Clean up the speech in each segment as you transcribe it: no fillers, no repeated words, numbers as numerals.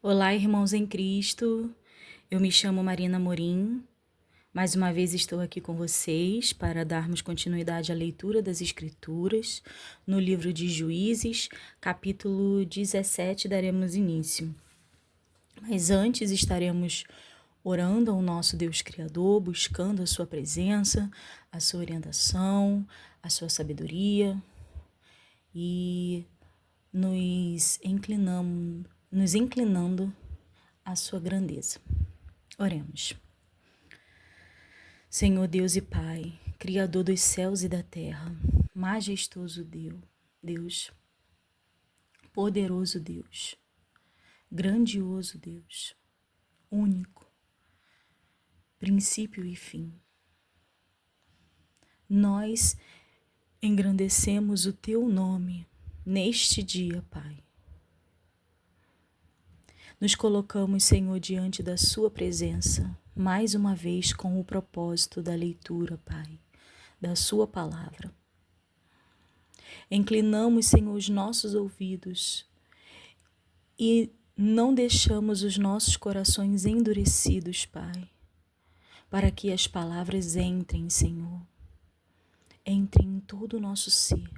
Olá, irmãos em Cristo. Eu me chamo Marina Morim. Mais uma vez estou aqui com vocês para darmos continuidade à leitura das Escrituras. No livro de Juízes, capítulo 17, daremos início. Mas antes estaremos orando ao nosso Deus Criador, buscando a sua presença, a sua orientação, a sua sabedoria e nos inclinando à sua grandeza. Oremos. Senhor Deus e Pai, Criador dos céus e da terra, majestoso Deus, poderoso Deus, grandioso Deus, único, princípio e fim. Nós engrandecemos o Teu nome neste dia, Pai. Nos colocamos, Senhor, diante da Sua presença, mais uma vez com o propósito da leitura, Pai, da Sua palavra. Inclinamos, Senhor, os nossos ouvidos e não deixamos os nossos corações endurecidos, Pai, para que as palavras entrem, Senhor, entrem em todo o nosso ser.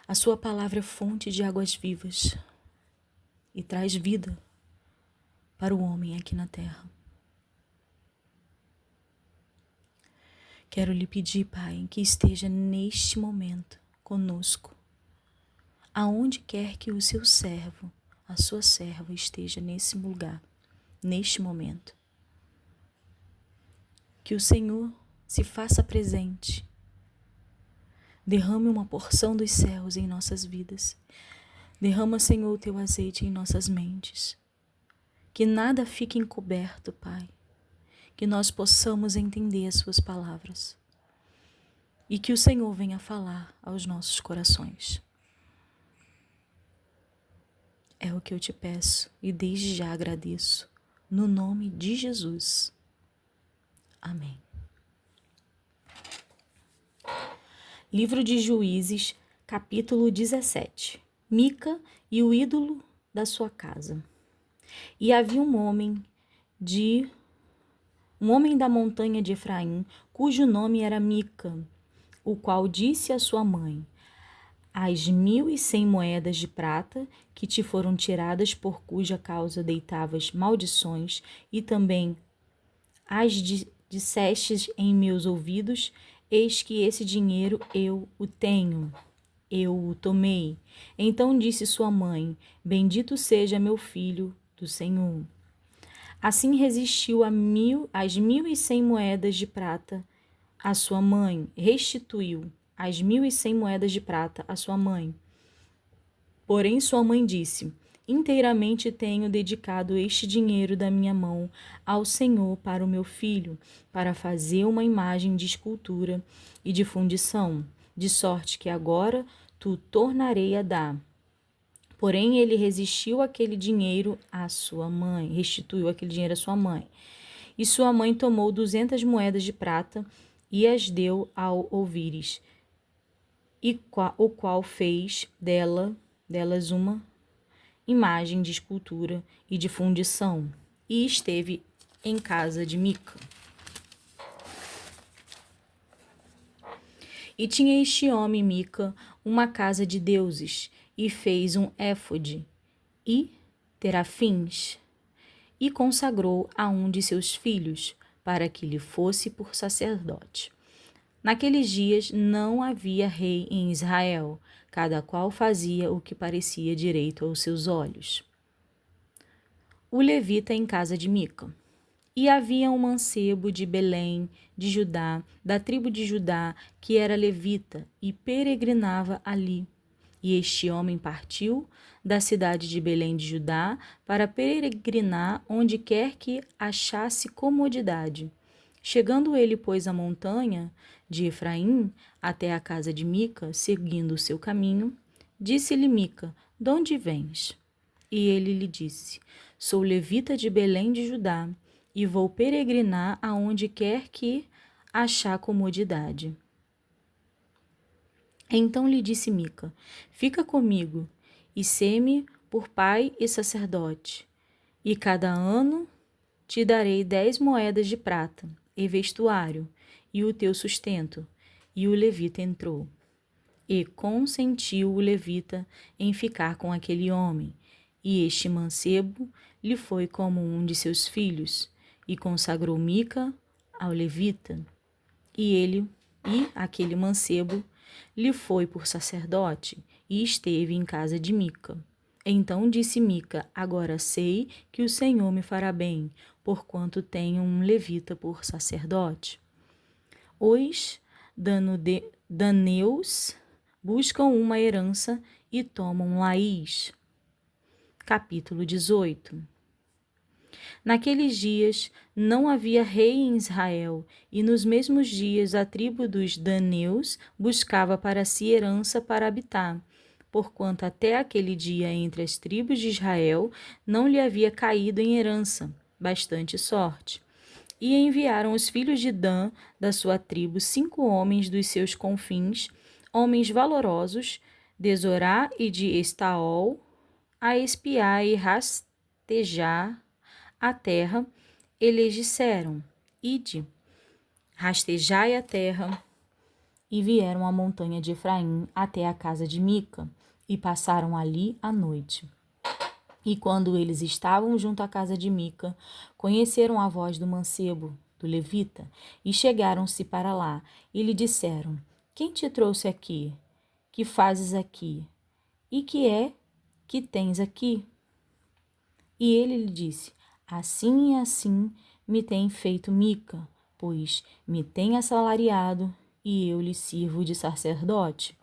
A Sua palavra é fonte de águas vivas e traz vida para o homem aqui na terra. Quero lhe pedir, Pai, que esteja neste momento conosco, aonde quer que o seu servo, a sua serva esteja nesse lugar, neste momento. Que o Senhor se faça presente, derrame uma porção dos céus em nossas vidas, derrama, Senhor, o teu azeite em nossas mentes, que nada fique encoberto, Pai, que nós possamos entender as suas palavras e que o Senhor venha falar aos nossos corações. É o que eu te peço e desde já agradeço, no nome de Jesus. Amém. Livro de Juízes, capítulo 17. Mica e o ídolo da sua casa. E havia um homem da montanha de Efraim, cujo nome era Mica, o qual disse à sua mãe: as 1.100 moedas de prata que te foram tiradas, por cuja causa deitavas maldições, e também as dissestes em meus ouvidos, eis que esse dinheiro eu o tenho, eu o tomei. Então disse sua mãe: bendito seja meu filho do Senhor. Assim resistiu às 1.100 moedas de prata a sua mãe, restituiu as 1.100 moedas de prata à sua mãe. Porém sua mãe disse: inteiramente tenho dedicado este dinheiro da minha mão ao Senhor para o meu filho, para fazer uma imagem de escultura e de fundição, de sorte que agora tu tornarei a dar. Porém ele restituiu aquele dinheiro à sua mãe. E sua mãe tomou 200 moedas de prata e as deu ao ouvires, o qual fez delas uma imagem de escultura e de fundição, e esteve em casa de Mica. E tinha este homem, Mica, uma casa de deuses, e fez um éfode e terafins, e consagrou a um de seus filhos, para que lhe fosse por sacerdote. Naqueles dias não havia rei em Israel, cada qual fazia o que parecia direito aos seus olhos. O levita em casa de Mica. E havia um mancebo de Belém, de Judá, da tribo de Judá, que era levita, e peregrinava ali. E este homem partiu da cidade de Belém de Judá para peregrinar onde quer que achasse comodidade. Chegando ele, pois, à montanha de Efraim, até a casa de Mica, seguindo o seu caminho, disse-lhe Mica: de onde vens? E ele lhe disse: sou levita de Belém de Judá, e vou peregrinar aonde quer que achar comodidade. Então lhe disse Mica: fica comigo, e sê-me por pai e sacerdote, e cada ano te darei 10 moedas de prata, e vestuário, e o teu sustento. E o levita entrou. E consentiu o levita em ficar com aquele homem, e este mancebo lhe foi como um de seus filhos, e consagrou Mica ao levita. E aquele mancebo lhe foi por sacerdote, e esteve em casa de Mica. Então disse Mica: agora sei que o Senhor me fará bem, porquanto tenho um levita por sacerdote. Os daneus buscam uma herança e tomam Laís. Capítulo 18. Naqueles dias não havia rei em Israel, e nos mesmos dias a tribo dos daneus buscava para si herança para habitar, porquanto até aquele dia entre as tribos de Israel não lhe havia caído em herança bastante sorte. E enviaram os filhos de Dan, da sua tribo, 5 homens dos seus confins, homens valorosos, de Zorá e de Estaol, a espiar e rastejar a terra. Eles disseram: ide, rastejai a terra. E vieram à montanha de Efraim até a casa de Mica, e passaram ali a noite. E quando eles estavam junto à casa de Mica, conheceram a voz do mancebo, do levita, e chegaram-se para lá, e lhe disseram: quem te trouxe aqui? Que fazes aqui? E que é que tens aqui? E ele lhe disse: assim e assim me tem feito Mica, pois me tem assalariado, e eu lhe sirvo de sacerdote.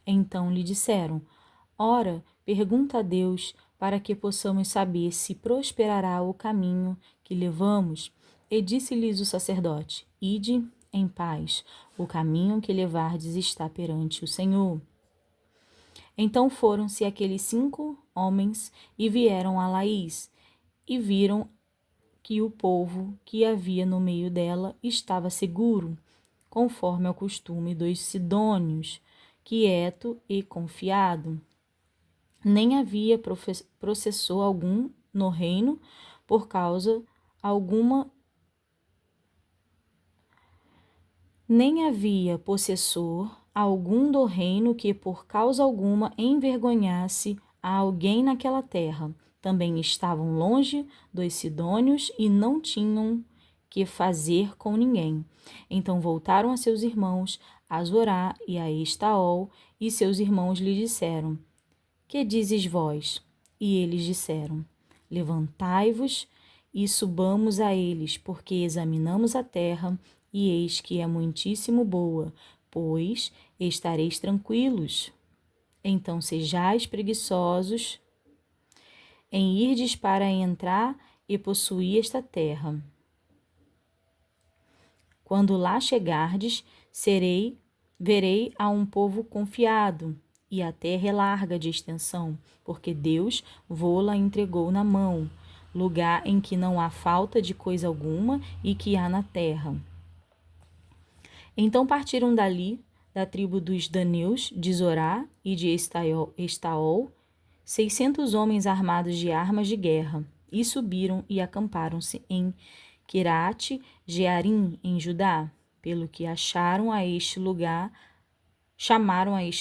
Então lhe disseram: ora, pergunta a Deus, para que possamos saber se prosperará o caminho que levamos. E disse-lhes o sacerdote: ide em paz, o caminho que levardes está perante o Senhor. Então foram-se aqueles 5 homens e vieram a Laís, e viram que o povo que havia no meio dela estava seguro, conforme ao costume dos sidônios, quieto e confiado. Nem havia processor algum no reino por causa alguma, nem havia possessor algum do reino que por causa alguma envergonhasse a alguém naquela terra. Também estavam longe dos sidônios e não tinham que fazer com ninguém. Então voltaram a seus irmãos, a Zorá e a Estaol, e seus irmãos lhe disseram: que dizes vós? E eles disseram: levantai-vos e subamos a eles, porque examinamos a terra, e eis que é muitíssimo boa, pois estareis tranquilos. Então sejais preguiçosos em irdes para entrar e possuir esta terra. Quando lá chegardes, verei a um povo confiado, e a terra é larga de extensão, porque Deus vô-la entregou na mão, lugar em que não há falta de coisa alguma e que há na terra. Então partiram dali, da tribo dos daneus, de Zorá e de Estaol, 600 homens armados de armas de guerra, e subiram e acamparam-se em Quirate Jearim, em Judá, pelo que chamaram a este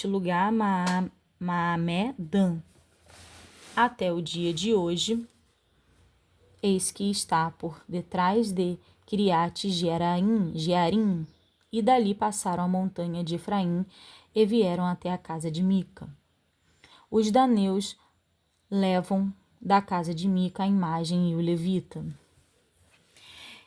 lugar Maamé-Dan. Até o dia de hoje, eis que está por detrás de Quiriate Jearim, e dali passaram a montanha de Efraim e vieram até a casa de Mica. Os daneus levam da casa de Mica a imagem e o levita.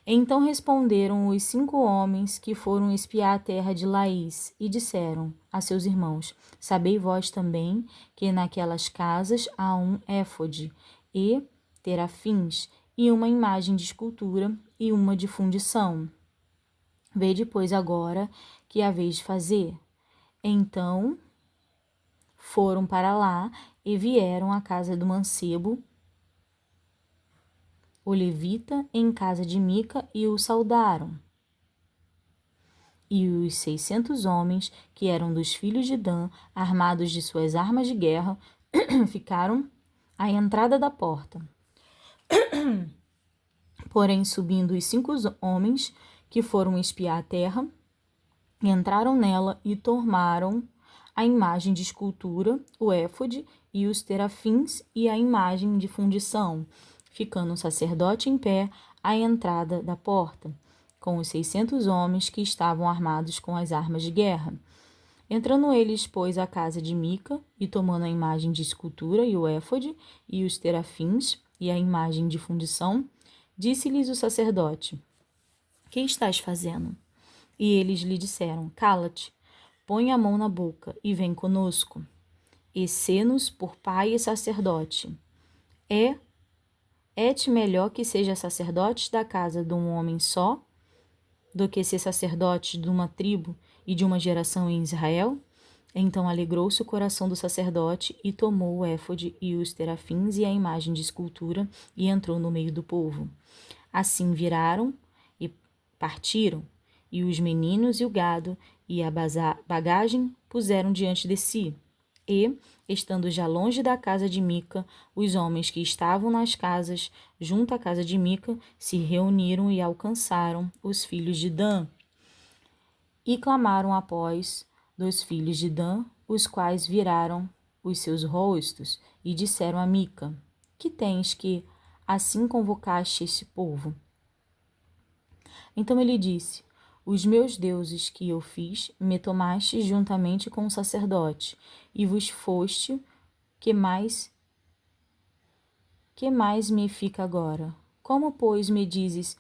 Então responderam os 5 homens que foram espiar a terra de Laís, e disseram a seus irmãos: sabei vós também que naquelas casas há um éfode e terafins, e uma imagem de escultura e uma de fundição. Vede, pois, agora que haveis de fazer. Então foram para lá e vieram à casa do mancebo, o levita, em casa de Mica, e o saudaram. E os 600 homens, que eram dos filhos de Dan, armados de suas armas de guerra, ficaram à entrada da porta. Porém, subindo os 5 homens que foram espiar a terra, entraram nela e tomaram a imagem de escultura, o éfode e os terafins e a imagem de fundição, ficando o sacerdote em pé à entrada da porta, com os 600 homens que estavam armados com as armas de guerra. Entrando eles, pois, à casa de Mica, e tomando a imagem de escultura e o éfode e os terafins e a imagem de fundição, disse-lhes o sacerdote: Que estás fazendo? E eles lhe disseram: Cala-te, põe a mão na boca e vem conosco. E sê-nos por pai e sacerdote. É-te melhor que seja sacerdote da casa de um homem só, do que ser sacerdote de uma tribo e de uma geração em Israel? Então alegrou-se o coração do sacerdote e tomou o éfode e os terafins e a imagem de escultura e entrou no meio do povo. Assim viraram e partiram, e os meninos e o gado e a bagagem puseram diante de si. E, estando já longe da casa de Mica, os homens que estavam nas casas, junto à casa de Mica, se reuniram e alcançaram os filhos de Dan. E clamaram após dos filhos de Dan, os quais viraram os seus rostos e disseram a Mica: Que tens que assim convocaste este povo? Então ele disse: Os meus deuses que eu fiz, me tomaste juntamente com o sacerdote, e vos foste, que mais me fica agora? Como, pois, me dizes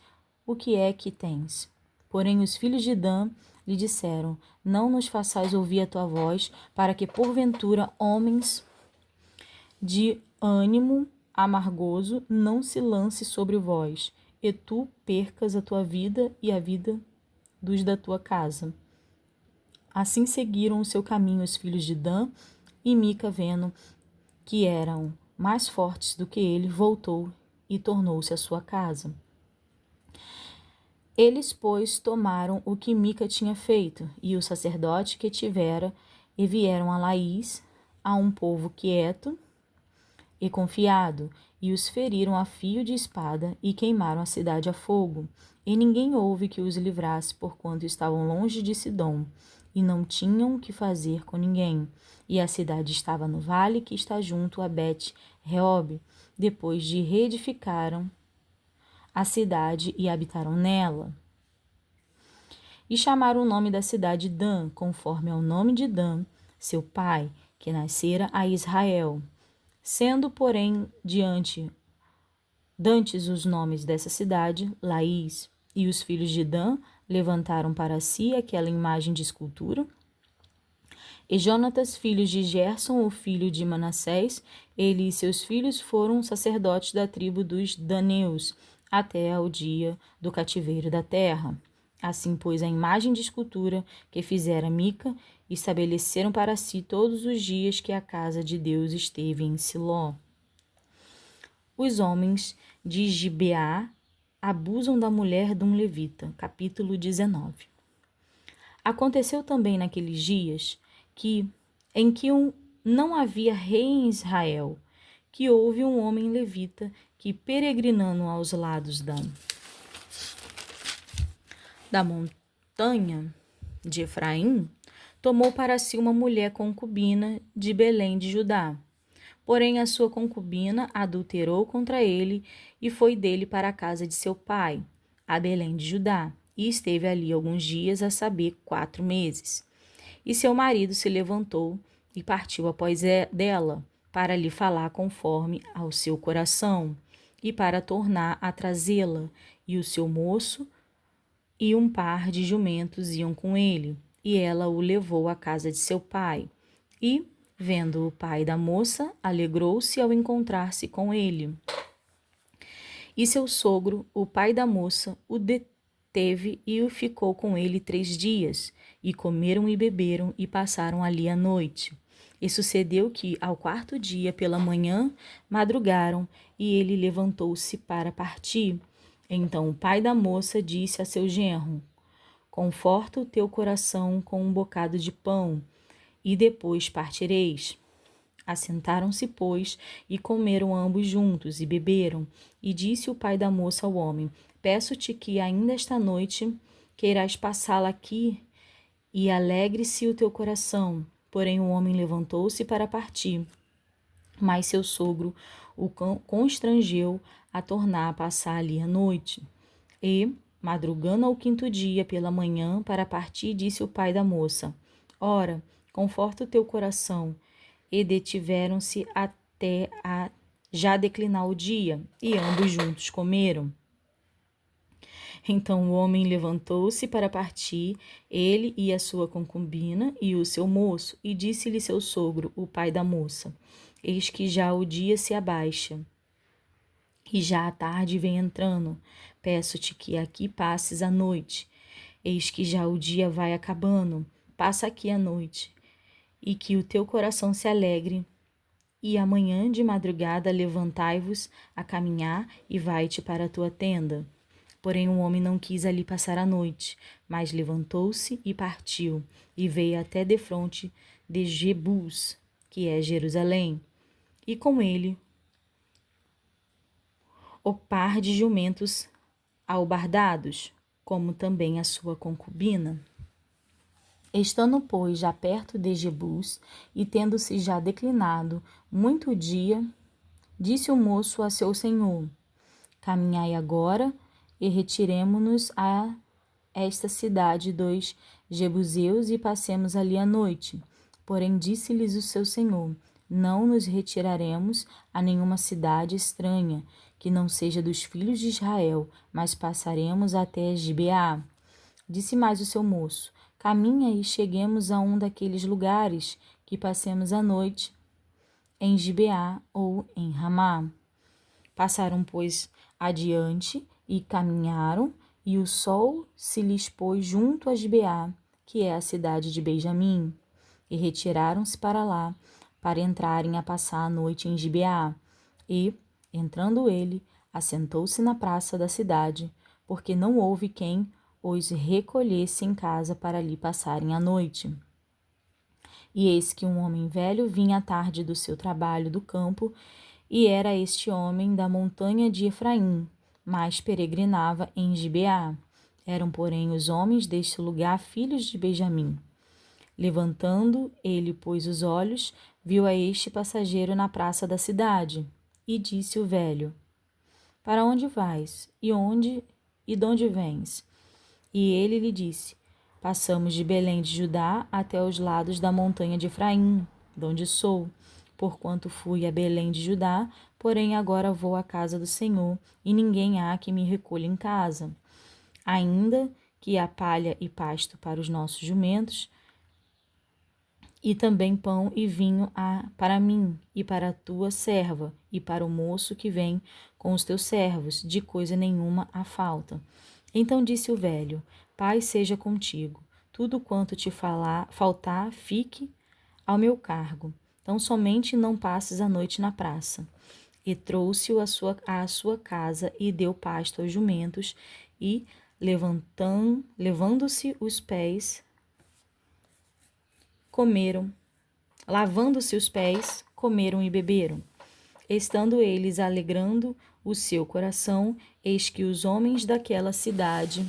o que é que tens? Porém os filhos de Dan lhe disseram: Não nos façais ouvir a tua voz, para que porventura homens de ânimo amargoso não se lance sobre vós, e tu percas a tua vida e a vida dos da tua casa. Assim seguiram o seu caminho os filhos de Dan, e Mica, vendo que eram mais fortes do que ele, voltou e tornou-se à sua casa. Eles, pois, tomaram o que Mica tinha feito, e o sacerdote que tivera, e vieram a Laís, a um povo quieto e confiado, e os feriram a fio de espada, e queimaram a cidade a fogo. E ninguém houve que os livrasse, porquanto estavam longe de Sidom, e não tinham que fazer com ninguém. E a cidade estava no vale que está junto a Bet-Reob. Depois de reedificaram a cidade e habitaram nela. E chamaram o nome da cidade Dan, conforme ao nome de Dan, seu pai, que nascera a Israel. Sendo, porém, dantes os nomes dessa cidade, Laís, e os filhos de Dan levantaram para si aquela imagem de escultura. E Jonatas, filho de Gerson, o filho de Manassés, ele e seus filhos foram sacerdotes da tribo dos daneus, até ao dia do cativeiro da terra. Assim, pois, a imagem de escultura que fizera Mica, estabeleceram para si todos os dias que a casa de Deus esteve em Siló. Os homens de Gibeá abusam da mulher de um levita. Capítulo 19. Aconteceu também naqueles dias em que não havia rei em Israel, que houve um homem levita que, peregrinando aos lados da montanha de Efraim, tomou para si uma mulher concubina de Belém de Judá. Porém, a sua concubina adulterou contra ele e foi dele para a casa de seu pai, a Belém de Judá, e esteve ali alguns dias, a saber, 4 meses. E seu marido se levantou e partiu após dela, para lhe falar conforme ao seu coração, e para tornar a trazê-la, e o seu moço e um par de jumentos iam com ele, e ela o levou à casa de seu pai. E, vendo o pai da moça, alegrou-se ao encontrar-se com ele. E seu sogro, o pai da moça, o deteve e o ficou com ele 3 dias, e comeram e beberam e passaram ali a noite. E sucedeu que, ao 4º dia pela manhã, madrugaram, e ele levantou-se para partir. Então o pai da moça disse a seu genro: Conforta o teu coração com um bocado de pão, e depois partireis. Assentaram-se, pois, e comeram ambos juntos, e beberam. E disse o pai da moça ao homem: Peço-te que ainda esta noite queiras passá-la aqui, e alegre-se o teu coração. Porém o homem levantou-se para partir. Mas seu sogro o constrangeu a tornar a passar ali a noite. E, madrugando ao quinto dia pela manhã para partir, disse o pai da moça: Ora, conforta o teu coração. E detiveram-se até a já declinar o dia, e ambos juntos comeram. Então o homem levantou-se para partir, ele e a sua concubina e o seu moço, e disse-lhe seu sogro, o pai da moça: Eis que já o dia se abaixa, e já a tarde vem entrando. Peço-te que aqui passes a noite. Eis que já o dia vai acabando. Passa aqui a noite, e que o teu coração se alegre. E amanhã de madrugada levantai-vos a caminhar e vai-te para a tua tenda. Porém o homem não quis ali passar a noite, mas levantou-se e partiu, e veio até defronte de Jebus, que é Jerusalém, e com ele o par de jumentos albardados, como também a sua concubina. Estando, pois, já perto de Jebus, e tendo-se já declinado muito dia, disse o moço a seu senhor: Caminhai agora e retiremo-nos a esta cidade dos Jebuseus e passemos ali a noite. Porém disse-lhes o seu senhor: Não nos retiraremos a nenhuma cidade estranha, que não seja dos filhos de Israel, mas passaremos até Gibeá. Disse mais o seu moço: Caminha e cheguemos a um daqueles lugares, que passemos a noite em Gibeá ou em Ramá. Passaram, pois, adiante e caminharam, e o sol se lhes pôs junto a Gibeá, que é a cidade de Benjamim, e retiraram-se para lá, para entrarem a passar a noite em Gibeá. E, entrando ele, assentou-se na praça da cidade, porque não houve quem os recolhesse em casa para ali passarem a noite. E eis que um homem velho vinha à tarde do seu trabalho do campo, e era este homem da montanha de Efraim, mas peregrinava em Gibeá. Eram, porém, os homens deste lugar filhos de Benjamim. Levantando ele, pois, os olhos, viu a este passageiro na praça da cidade, e disse o velho: Para onde vais? E de onde vens? E ele lhe disse: Passamos de Belém de Judá até os lados da montanha de Efraim, de onde sou, porquanto fui a Belém de Judá, porém agora vou à casa do Senhor, e ninguém há que me recolha em casa. Ainda que há palha e pasto para os nossos jumentos, e também pão e vinho há para mim, e para a tua serva, e para o moço que vem com os teus servos, de coisa nenhuma há falta. Então disse o velho: Paz seja contigo. Tudo quanto te faltar, fique ao meu cargo. Tão somente não passes a noite na praça. E trouxe-o à sua casa e deu pasto aos jumentos, e, levando-se os pés, comeram. Lavando-se os pés, comeram e beberam. Estando eles alegrando o seu coração, eis que os homens daquela cidade,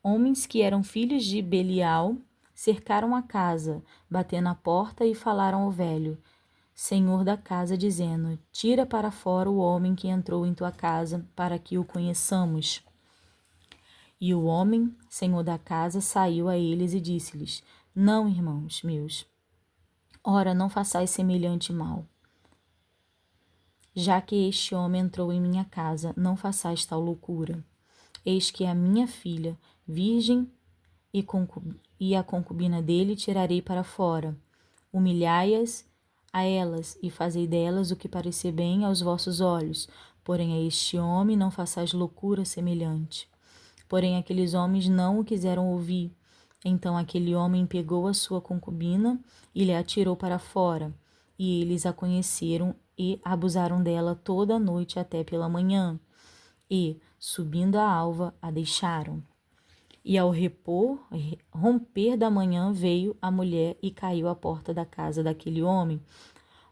homens que eram filhos de Belial, cercaram a casa, batendo a porta e falaram ao velho, senhor da casa, dizendo: Tira para fora o homem que entrou em tua casa, para que o conheçamos. E o homem, senhor da casa, saiu a eles e disse-lhes: Não, irmãos meus, ora, não façais semelhante mal. Já que este homem entrou em minha casa, não façais tal loucura. Eis que a minha filha, virgem, e a concubina dele tirarei para fora. Humilhai-as a elas, e fazei delas o que parecer bem aos vossos olhos. Porém a este homem não façais loucura semelhante. Porém aqueles homens não o quiseram ouvir. Então aquele homem pegou a sua concubina e lhe atirou para fora. E eles a conheceram e abusaram dela toda a noite até pela manhã. E, subindo a alva, a deixaram. E ao romper da manhã, veio a mulher e caiu à porta da casa daquele homem,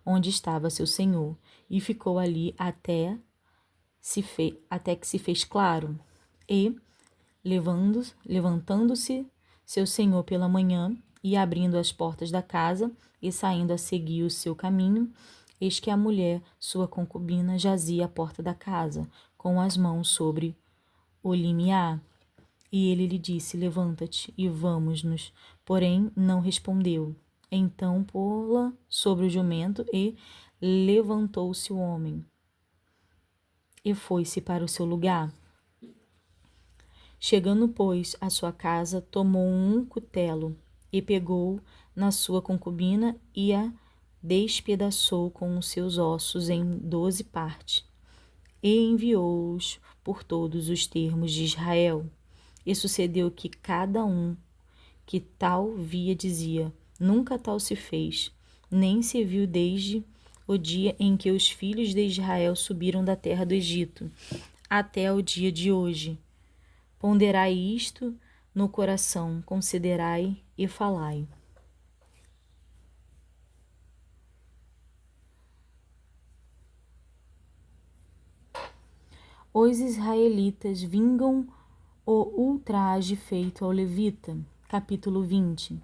onde estava seu senhor, e ficou ali até que se fez claro. E, levantando-se seu senhor pela manhã, e abrindo as portas da casa, e saindo a seguir o seu caminho, eis que a mulher, sua concubina, jazia à porta da casa, com as mãos sobre o limiar. E ele lhe disse: levanta-te e vamos-nos. Porém, não respondeu. Então pô-la sobre o jumento e levantou-se o homem e foi-se para o seu lugar. Chegando, pois, à sua casa, tomou um cutelo e pegou na sua concubina e a despedaçou com os seus ossos em 12 partes e enviou-os por todos os termos de Israel. E sucedeu que cada um que tal via dizia: nunca tal se fez, nem se viu desde o dia em que os filhos de Israel subiram da terra do Egito, até o dia de hoje. Ponderai isto no coração, considerai e falai. Os israelitas vingam o ultraje feito ao levita. Capítulo 20.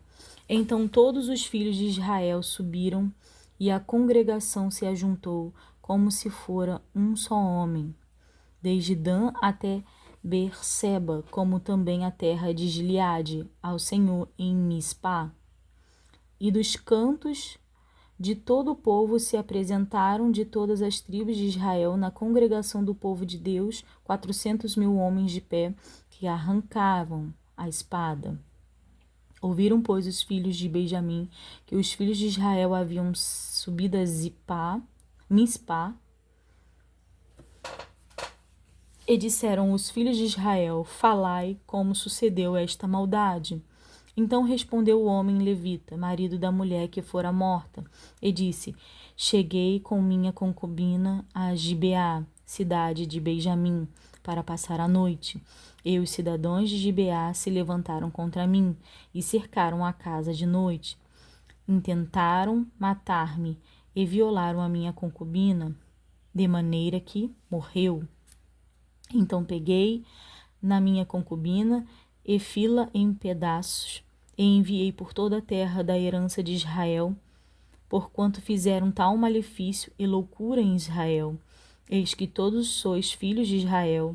Então todos os filhos de Israel subiram, e a congregação se ajuntou, como se fora um só homem, desde Dan até Berseba, como também a terra de Gileade, ao Senhor em Mispá. E dos cantos de todo o povo se apresentaram de todas as tribos de Israel na congregação do povo de Deus 400.000 homens de pé, que arrancavam a espada. Ouviram, pois, os filhos de Benjamim que os filhos de Israel haviam subido a Mispá, e disseram os filhos de Israel: falai como sucedeu esta maldade. Então respondeu o homem levita, marido da mulher que fora morta, e disse: cheguei com minha concubina a Gibeá, cidade de Benjamim, para passar a noite. E os cidadãos de Gibeá se levantaram contra mim e cercaram a casa de noite. Intentaram matar-me e violaram a minha concubina, de maneira que morreu. Então peguei na minha concubina e fi-la em pedaços e enviei por toda a terra da herança de Israel, porquanto fizeram tal malefício e loucura em Israel. Eis que todos sois filhos de Israel.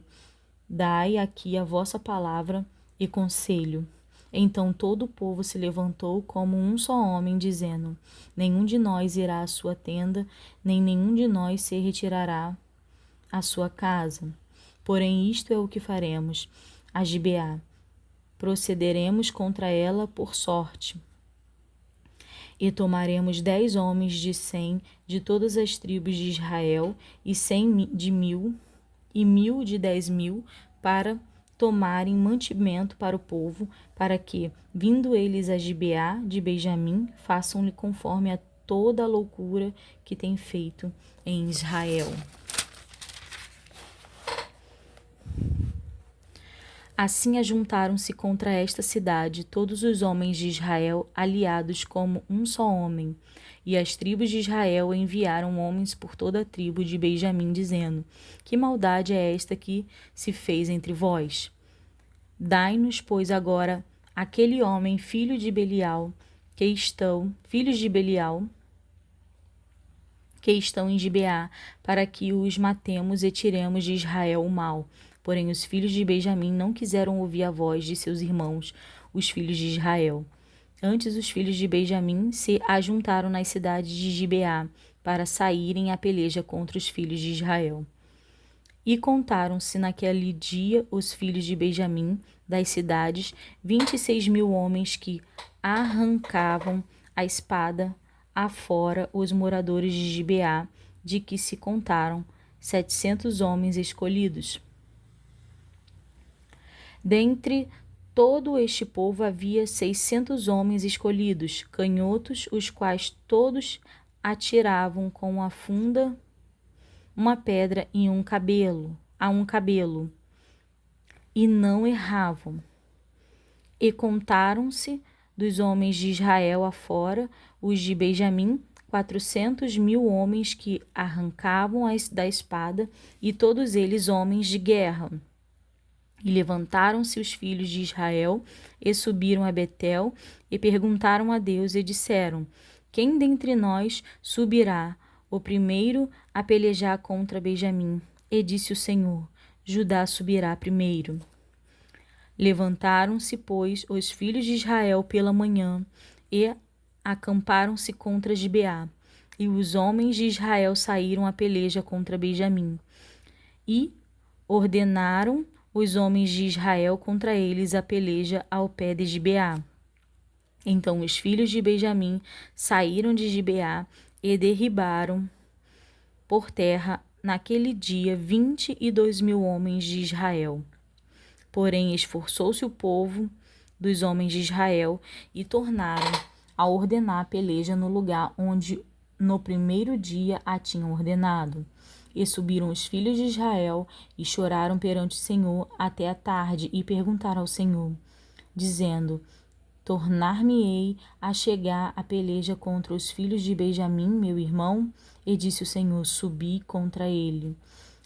Dai aqui a vossa palavra e conselho. Então todo o povo se levantou como um só homem, dizendo: nenhum de nós irá à sua tenda, nem nenhum de nós se retirará à sua casa. Porém isto é o que faremos: a Gibeá procederemos contra ela por sorte. E tomaremos 10 homens de 100 de todas as tribos de Israel, e 100 de 1000, e 1000 de 10.000, para tomarem mantimento para o povo, para que, vindo eles a Gibeá de Benjamim, façam-lhe conforme a toda a loucura que tem feito em Israel. Assim ajuntaram-se contra esta cidade todos os homens de Israel, aliados como um só homem. E as tribos de Israel enviaram homens por toda a tribo de Benjamim, dizendo: que maldade é esta que se fez entre vós? Dai-nos, pois, agora aquele homem, filhos de Belial, que estão em Gibeá, para que os matemos e tiremos de Israel o mal. Porém os filhos de Benjamim não quiseram ouvir a voz de seus irmãos, os filhos de Israel. Antes os filhos de Benjamim se ajuntaram nas cidades de Gibeá, para saírem à peleja contra os filhos de Israel. E contaram-se naquele dia os filhos de Benjamim das cidades 26.000 homens que arrancavam a espada afora os moradores de Gibeá, de que se contaram 700 homens escolhidos. Dentre todo este povo havia 600 homens escolhidos, canhotos, os quais todos atiravam com a funda uma pedra a um cabelo, e não erravam. E contaram-se dos homens de Israel afora, os de Benjamim, 400.000 homens que arrancavam da espada, e todos eles homens de guerra. E levantaram-se os filhos de Israel, e subiram a Betel, e perguntaram a Deus, e disseram: Quem dentre nós subirá, o primeiro, a pelejar contra Benjamim? E disse o Senhor: Judá subirá primeiro. Levantaram-se, pois, os filhos de Israel pela manhã, e acamparam-se contra Gibeá. E os homens de Israel saíram a peleja contra Benjamim. E ordenaram os homens de Israel contra eles a peleja ao pé de Gibeá. Então os filhos de Benjamim saíram de Gibeá e derribaram por terra naquele dia 22.000 homens de Israel. Porém esforçou-se o povo dos homens de Israel e tornaram a ordenar a peleja no lugar onde no primeiro dia a tinham ordenado. E subiram os filhos de Israel e choraram perante o Senhor até a tarde e perguntaram ao Senhor, dizendo: Tornar-me-ei a chegar a peleja contra os filhos de Benjamim, meu irmão? E disse o Senhor: Subi contra ele.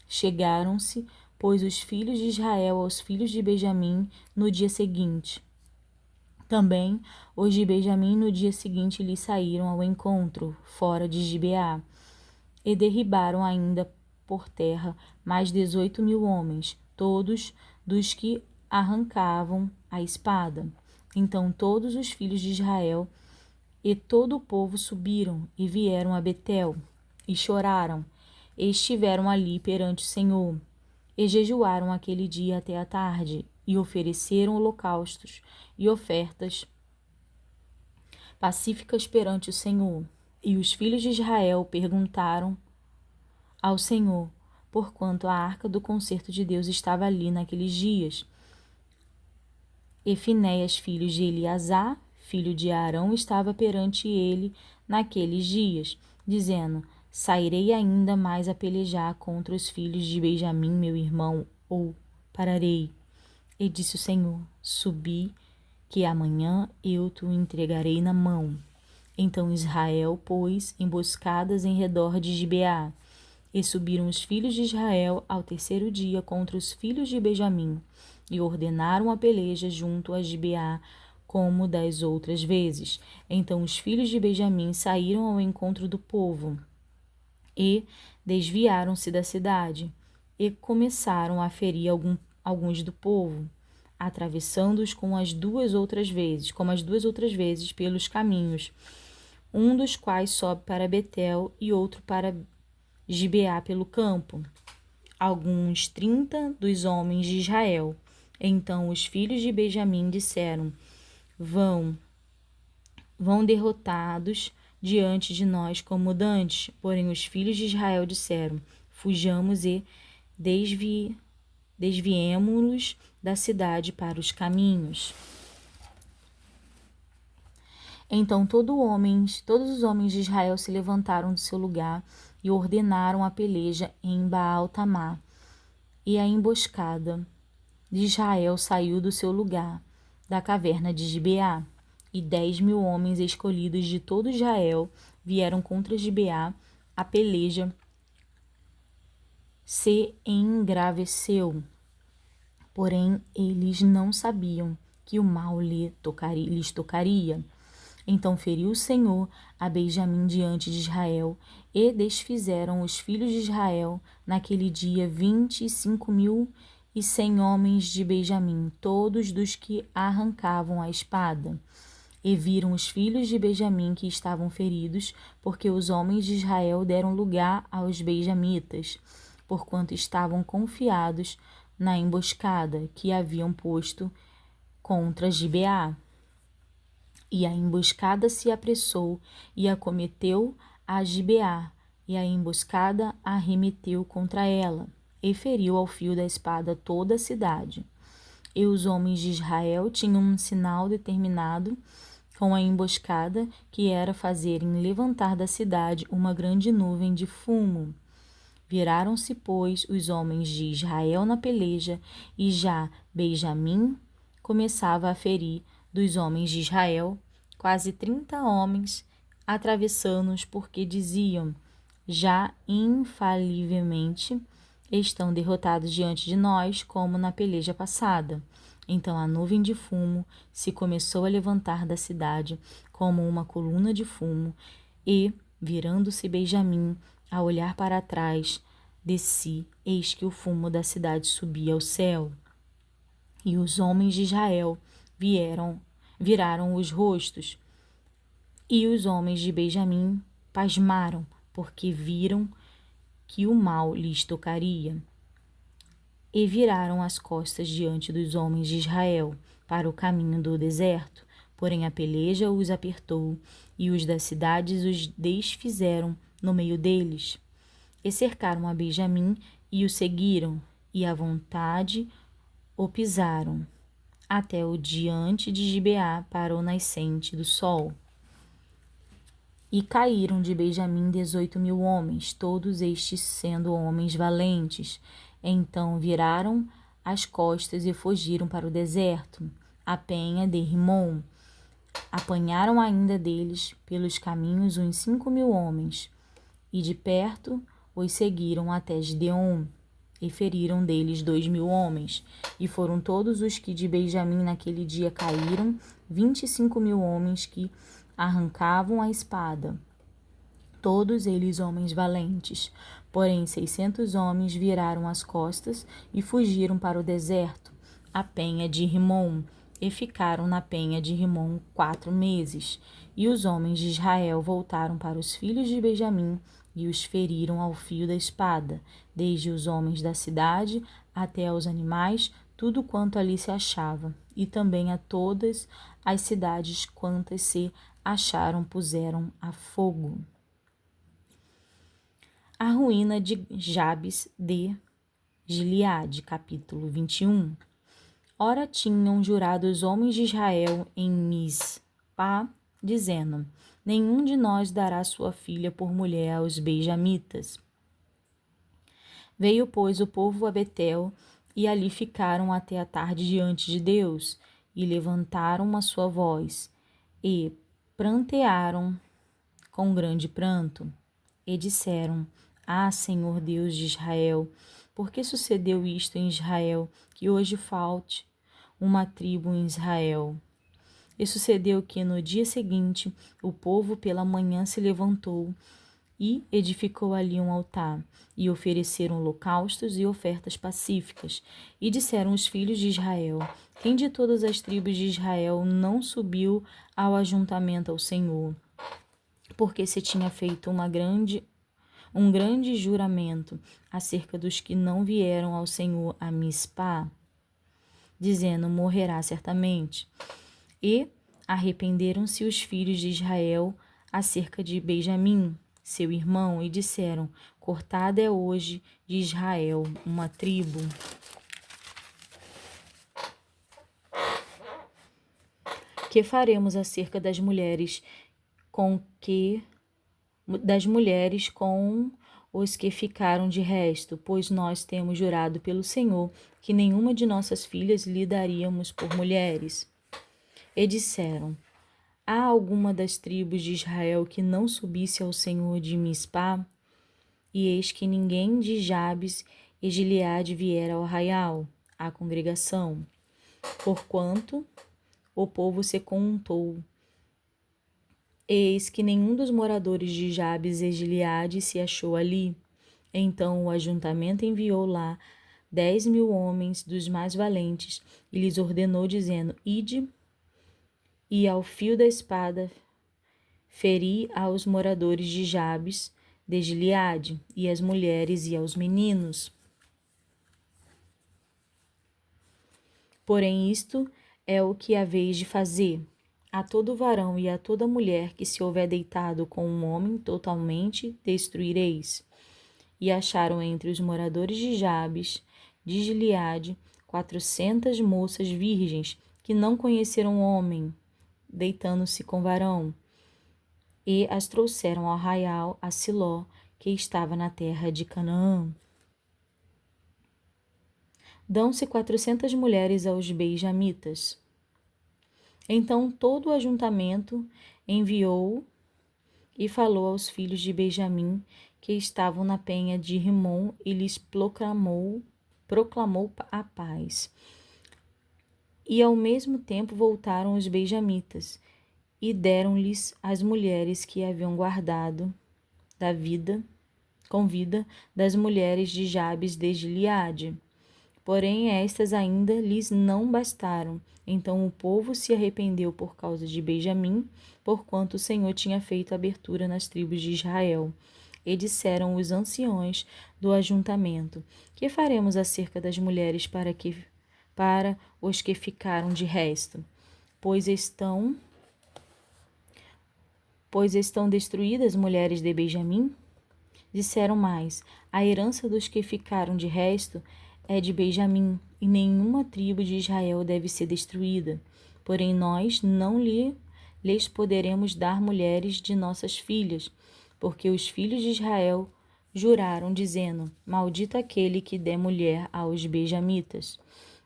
Chegaram-se, pois, os filhos de Israel aos filhos de Benjamim no dia seguinte. Também os de Benjamim no dia seguinte lhe saíram ao encontro, fora de Gibeá, e derribaram ainda por terra mais 18.000 homens, todos dos que arrancavam a espada. Então todos os filhos de Israel e todo o povo subiram e vieram a Betel, e choraram, e estiveram ali perante o Senhor, e jejuaram aquele dia até a tarde, e ofereceram holocaustos e ofertas pacíficas perante o Senhor. E os filhos de Israel perguntaram ao Senhor, porquanto a arca do concerto de Deus estava ali naqueles dias. E Finéias, filho de Eleazar, filho de Arão, estava perante ele naqueles dias, dizendo: Sairei ainda mais a pelejar contra os filhos de Benjamim, meu irmão, ou pararei? E disse o Senhor: Subi, que amanhã eu te entregarei na mão. Então Israel pôs emboscadas em redor de Gibeá, e subiram os filhos de Israel ao terceiro dia contra os filhos de Benjamim, e ordenaram a peleja junto a Gibeá, como das outras vezes. Então os filhos de Benjamim saíram ao encontro do povo, e desviaram-se da cidade, e começaram a ferir alguns do povo, atravessando-os como as duas outras vezes pelos caminhos, um dos quais sobe para Betel e outro para Gibeá pelo campo, alguns 30 dos homens de Israel. Então os filhos de Benjamim disseram: Vão derrotados diante de nós como dantes. Porém os filhos de Israel disseram: Fujamos e desviemo-nos da cidade para os caminhos. Então todos os homens de Israel se levantaram do seu lugar e ordenaram a peleja em Baal-Tamar. E a emboscada de Israel saiu do seu lugar, da caverna de Gibeá. E 10.000 homens escolhidos de todo Israel vieram contra Gibeá. A peleja se engraveceu. Porém, eles não sabiam que o mal lhes tocaria. Então feriu o Senhor a Benjamim diante de Israel, e desfizeram os filhos de Israel naquele dia 25.100 homens de Benjamim, todos dos que arrancavam a espada. E viram os filhos de Benjamim que estavam feridos, porque os homens de Israel deram lugar aos benjamitas, porquanto estavam confiados na emboscada que haviam posto contra Gibeá. E a emboscada se apressou e acometeu a Gibeá, e a emboscada arremeteu contra ela, e feriu ao fio da espada toda a cidade. E os homens de Israel tinham um sinal determinado com a emboscada, que era fazerem levantar da cidade uma grande nuvem de fumo. Viraram-se, pois, os homens de Israel na peleja, e já Benjamim começava a ferir dos homens de Israel, quase 30 homens, atravessando-os, porque diziam: já infalivelmente estão derrotados diante de nós, como na peleja passada. Então a nuvem de fumo se começou a levantar da cidade como uma coluna de fumo, e, virando-se Benjamim, a olhar para trás de si, eis que o fumo da cidade subia ao céu. E os homens de Israel viraram os rostos, e os homens de Benjamim pasmaram, porque viram que o mal lhes tocaria. E viraram as costas diante dos homens de Israel para o caminho do deserto. Porém a peleja os apertou, e os das cidades os desfizeram no meio deles. E cercaram a Benjamim e o seguiram, e à vontade o pisaram, até o diante de Gibeá para o nascente do sol. E caíram de Benjamim 18.000 homens, todos estes sendo homens valentes. Então viraram as costas e fugiram para o deserto, a penha de Rimom. Apanharam ainda deles pelos caminhos uns 5.000 homens, e de perto os seguiram até Gideon, e feriram deles 2.000 homens. E foram todos os que de Benjamim naquele dia caíram, 25.000 homens que arrancavam a espada, todos eles homens valentes. Porém 600 homens viraram as costas e fugiram para o deserto, a penha de Rimom, e ficaram na penha de Rimom 4 meses. E os homens de Israel voltaram para os filhos de Benjamim e os feriram ao fio da espada, desde os homens da cidade até aos animais, tudo quanto ali se achava, e também a todas as cidades quantas se acharam puseram a fogo. A ruína de Jabes de Gileade, capítulo 21. Ora tinham jurado os homens de Israel em Mispá, dizendo: nenhum de nós dará sua filha por mulher aos benjamitas. Veio, pois, o povo a Betel, e ali ficaram até a tarde diante de Deus, e levantaram a sua voz, e prantearam com grande pranto, e disseram: ah, Senhor Deus de Israel, por que sucedeu isto em Israel, que hoje falte uma tribo em Israel? E sucedeu que no dia seguinte o povo pela manhã se levantou e edificou ali um altar, e ofereceram holocaustos e ofertas pacíficas. E disseram os filhos de Israel: quem de todas as tribos de Israel não subiu ao ajuntamento ao Senhor? Porque se tinha feito um grande juramento acerca dos que não vieram ao Senhor a Mispá, dizendo: morrerá certamente. E arrependeram-se os filhos de Israel acerca de Benjamim, seu irmão, e disseram: cortada é hoje de Israel uma tribo. Que faremos acerca das mulheres com os que ficaram de resto, pois nós temos jurado pelo Senhor que nenhuma de nossas filhas lhe daríamos por mulheres. E disseram: há alguma das tribos de Israel que não subisse ao Senhor de Mispá? E eis que ninguém de Jabes e Gileade viera ao arraial, à congregação, porquanto o povo se contou. Eis que nenhum dos moradores de Jabes e Gileade se achou ali. Então o ajuntamento enviou lá 10.000 homens dos mais valentes, e lhes ordenou, dizendo: ide, e ao fio da espada feri aos moradores de Jabes de Gileade, e às mulheres e aos meninos. Porém isto é o que haveis de fazer: a todo varão e a toda mulher que se houver deitado com um homem, totalmente destruireis. E acharam entre os moradores de Jabes de Gileade 400 moças virgens que não conheceram homem, deitando-se com varão, e as trouxeram ao arraial a Siló, que estava na terra de Canaã. Dão-se 400 mulheres aos benjamitas. Então todo o ajuntamento enviou e falou aos filhos de Benjamim que estavam na penha de Rimom e lhes proclamou a paz. E ao mesmo tempo voltaram os benjamitas e deram-lhes as mulheres que haviam guardado com vida das mulheres de Jabes de Gileade. Porém, estas ainda lhes não bastaram. Então o povo se arrependeu por causa de Benjamim, porquanto o Senhor tinha feito abertura nas tribos de Israel. E disseram os anciões do ajuntamento: Que faremos acerca das mulheres para os que ficaram de resto? Pois estão destruídas as mulheres de Benjamim? Disseram mais: A herança dos que ficaram de resto é de Benjamim, e nenhuma tribo de Israel deve ser destruída. Porém nós não lhes poderemos dar mulheres de nossas filhas, porque os filhos de Israel juraram, dizendo: Maldito aquele que der mulher aos benjamitas.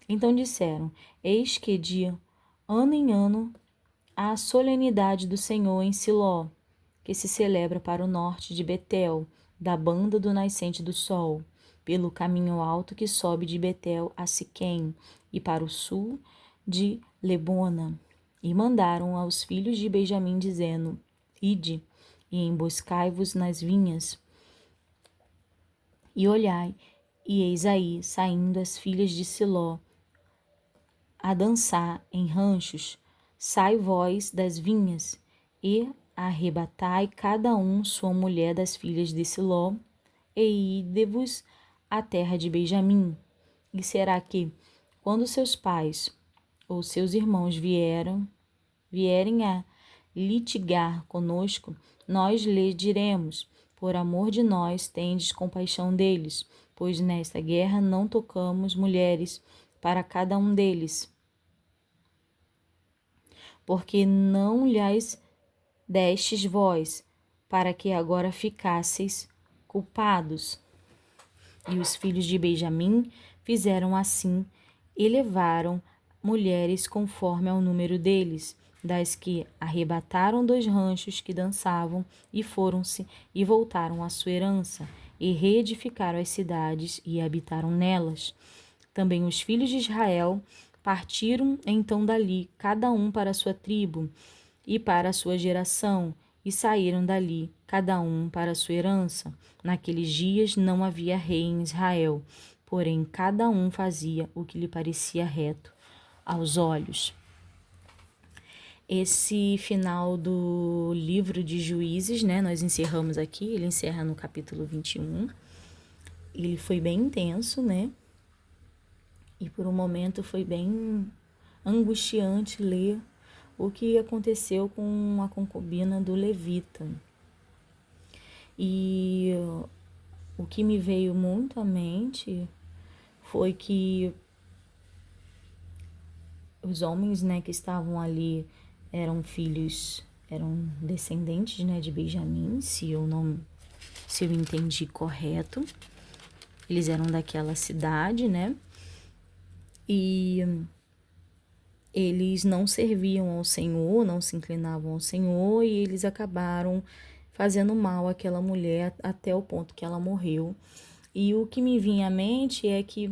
Então disseram: Eis que de ano em ano há a solenidade do Senhor em Siló, que se celebra para o norte de Betel, da banda do nascente do sol, pelo caminho alto que sobe de Betel a Siquém, e para o sul de Lebona. E mandaram aos filhos de Benjamim, dizendo: Ide e emboscai-vos nas vinhas, e olhai, e eis aí, saindo as filhas de Siló, a dançar em ranchos. Sai vós das vinhas, e arrebatai cada um sua mulher das filhas de Siló, e ide-vos à terra de Benjamim. E será que, quando seus pais ou seus irmãos vierem a litigar conosco, nós lhes diremos: por amor de nós, tendes compaixão deles, pois nesta guerra não tocamos mulheres para cada um deles, porque não lhes destes vós, para que agora ficasseis culpados. E os filhos de Benjamim fizeram assim e levaram mulheres conforme ao número deles, das que arrebataram dos ranchos que dançavam, e foram-se e voltaram à sua herança, e reedificaram as cidades e habitaram nelas. Também os filhos de Israel partiram então dali, cada um para a sua tribo e para a sua geração, e saíram dali, cada um para a sua herança. Naqueles dias não havia rei em Israel, porém cada um fazia o que lhe parecia reto aos olhos. Esse final do livro de Juízes, né, nós encerramos aqui, ele encerra no capítulo 21. Ele foi bem intenso, né? E por um momento foi bem angustiante ler o que aconteceu com a concubina do levita. E o que me veio muito à mente foi que os homens, né, que estavam ali eram descendentes, né, de Benjamim, se eu entendi correto. Eles eram daquela cidade, né? E eles não serviam ao Senhor, não se inclinavam ao Senhor, e eles acabaram fazendo mal àquela mulher até o ponto que ela morreu. E o que me vinha à mente é que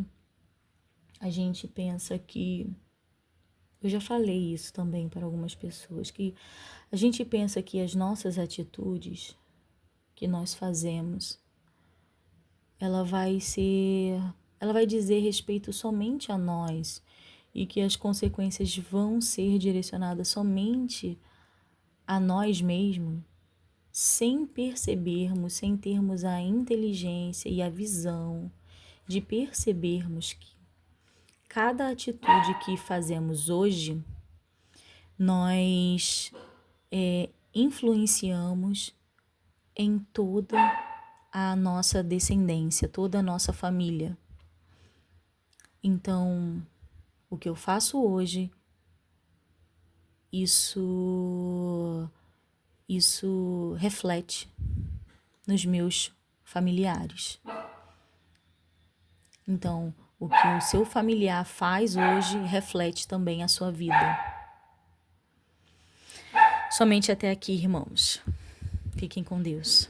a gente pensa que, eu já falei isso também para algumas pessoas, que a gente pensa que as nossas atitudes que nós fazemos, ela vai dizer respeito somente a nós, e que as consequências vão ser direcionadas somente a nós mesmos, sem percebermos, sem termos a inteligência e a visão de percebermos que cada atitude que fazemos hoje, nós influenciamos em toda a nossa descendência, toda a nossa família. Então, o que eu faço hoje, isso reflete nos meus familiares. Então, O que o seu familiar faz hoje reflete também a sua vida. Somente até aqui, irmãos. Fiquem com Deus.